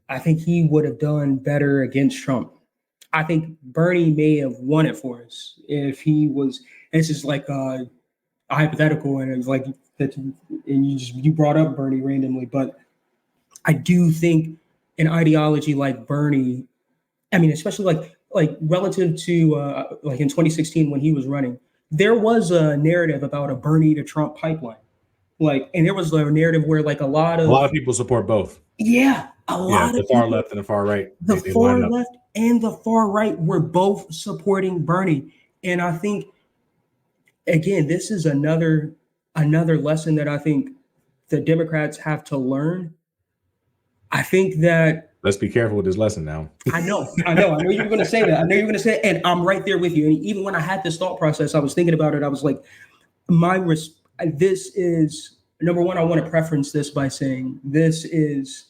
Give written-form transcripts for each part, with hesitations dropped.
I think he would have done better against Trump. I think Bernie may have won it for us if he was. This is like a hypothetical, and it's like that, and you brought up Bernie randomly, but I do think an ideology like Bernie, I mean, especially like relative to like in 2016 when he was running, there was a narrative about a Bernie to Trump pipeline, like, and there was a narrative where like a lot of people support both. Yeah, a lot of the far people, left and the far right, the far left and the far right were both supporting Bernie, and I think again, this is another lesson that I think the Democrats have to learn. I think that let's be careful with this lesson now. I know you were going to say that. And I'm right there with you. And even when I had this thought process, I was thinking about it. I was like, this is number one. I want to preference this by saying this is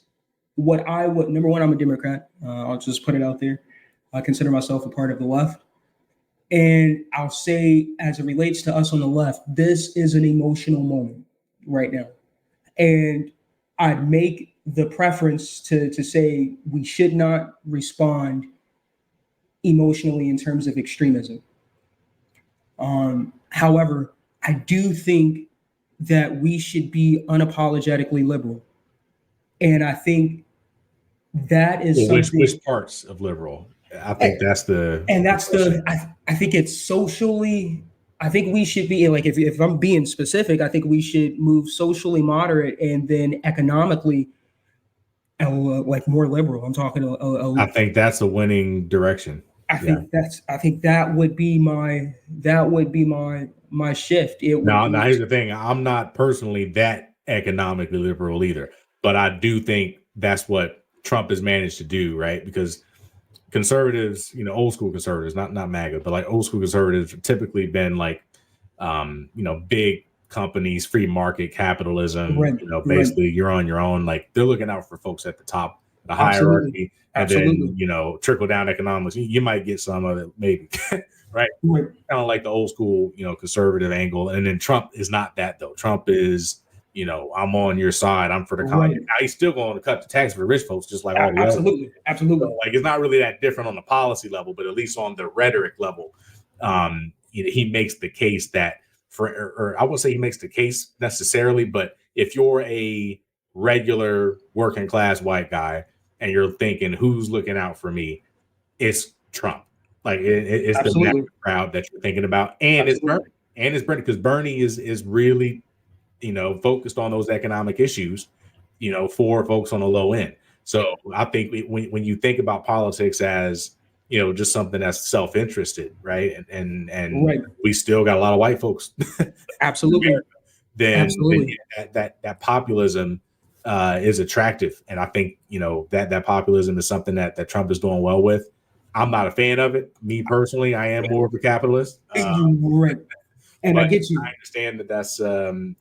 what I would. Number one, I'm a Democrat. I'll just put it out there. I consider myself a part of the left. And I'll say, as it relates to us on the left, this is an emotional moment right now. And I'd make the preference to say we should not respond emotionally in terms of extremism. However, I do think that we should be unapologetically liberal. And I think that is which parts of liberal? I think that's the I think it's socially. I think we should be like if I'm being specific, I think we should move socially moderate and then economically like more liberal. I'm talking. I think that's a winning direction. I think that would be my shift. Now here's the thing. I'm not personally that economically liberal either, but I do think that's what Trump has managed to do, right? Because conservatives, old school conservatives, not MAGA, but like old school conservatives have typically been like, big companies, free market capitalism, basically you're on your own. Like they're looking out for folks at the top, the hierarchy, and then, trickle down economics. You might get some of it, maybe, right? Kind of like the old school, conservative angle. And then Trump is not that though. Trump is, I'm on your side. I'm for the common. Now he's still going to cut the tax for rich folks, just like all the absolutely. So, like it's not really that different on the policy level, but at least on the rhetoric level, he makes the case that or I won't say he makes the case necessarily, but if you're a regular working class white guy and you're thinking who's looking out for me, it's Trump. Like it's the crowd that you're thinking about, and it's Bernie, because Bernie is really focused on those economic issues, for folks on the low end. So I think when you think about politics as, just something that's self-interested, right? And we still got a lot of white folks. Absolutely. Then that populism is attractive. And I think, that populism is something that Trump is doing well with. I'm not a fan of it. Me personally, I am more of a capitalist. And I get you. I understand that's, when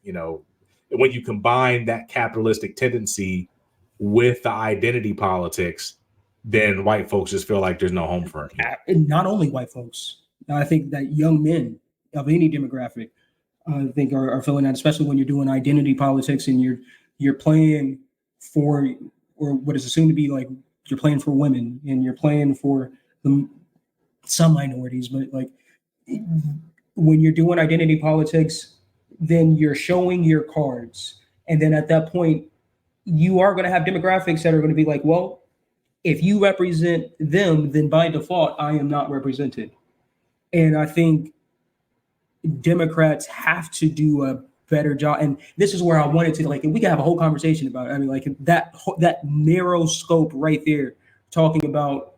you combine that capitalistic tendency with the identity politics, then white folks just feel like there's no home for them. And not only white folks. I think that young men of any demographic, I think are feeling that, especially when you're doing identity politics and you're playing for, or what is assumed to be like, you're playing for women and you're playing for some minorities, but like when you're doing identity politics, then you're showing your cards. And then at that point, you are going to have demographics that are going to be like, well, if you represent them, then by default, I am not represented. And I think Democrats have to do a better job. And this is where I wanted to, like, we can have a whole conversation about it. I mean, like that narrow scope right there, talking about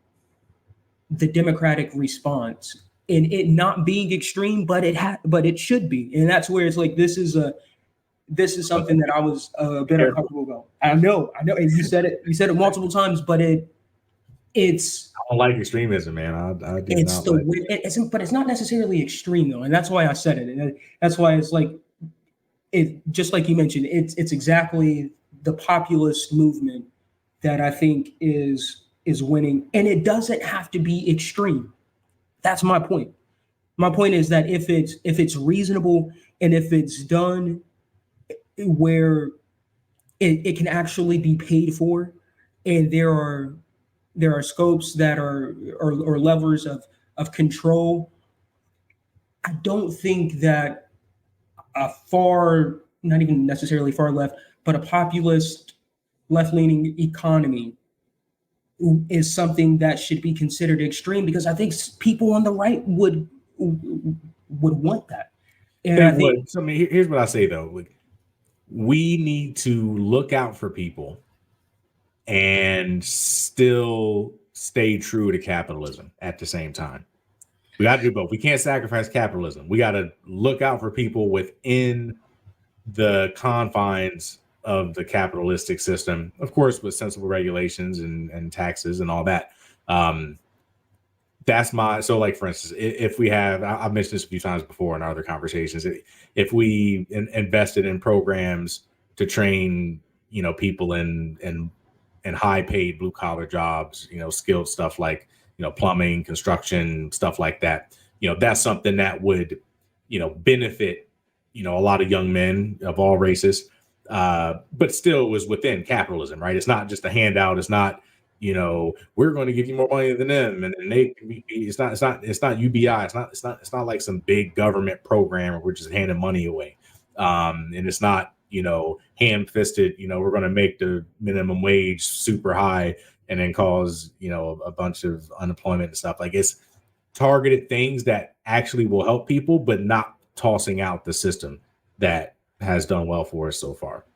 the Democratic response and it not being extreme, but it should be. And that's where it's like, this is something that I was a bit uncomfortable about. I know. And you said it multiple times, but it's. I don't like extremism, man. I do not like but it's not necessarily extreme though. And that's why I said it. And that's why it's like, just like you mentioned, it's exactly the populist movement that I think is winning. And it doesn't have to be extreme. That's my point. My point is that if it's reasonable and if it's done where it can actually be paid for, and there are scopes that are or levers of control. I don't think that a far, not even necessarily far left, but a populist left leaning economy is something that should be considered extreme, because I think people on the right would want that. And They I think would. So I mean, here's what I say though: like, we need to look out for people and still stay true to capitalism at the same time. We got to do both. We can't sacrifice capitalism. We got to look out for people within the confines of the capitalistic system, of course, with sensible regulations and taxes and all that. Um, that's my so like for instance, if we have I've mentioned this a few times before in our other conversations, if we invested in programs to train people in high paid blue collar jobs, skilled stuff like plumbing, construction, stuff like that, that's something that would benefit a lot of young men of all races, but still was within capitalism, right? It's not just a handout. It's not we're going to give you more money than them, and they it's not UBI. It's not like some big government program where we're just handing money away. And it's not ham fisted. We're going to make the minimum wage super high and then cause a bunch of unemployment and stuff. Like, it's targeted things that actually will help people, but not tossing out the system that has done well for us so far.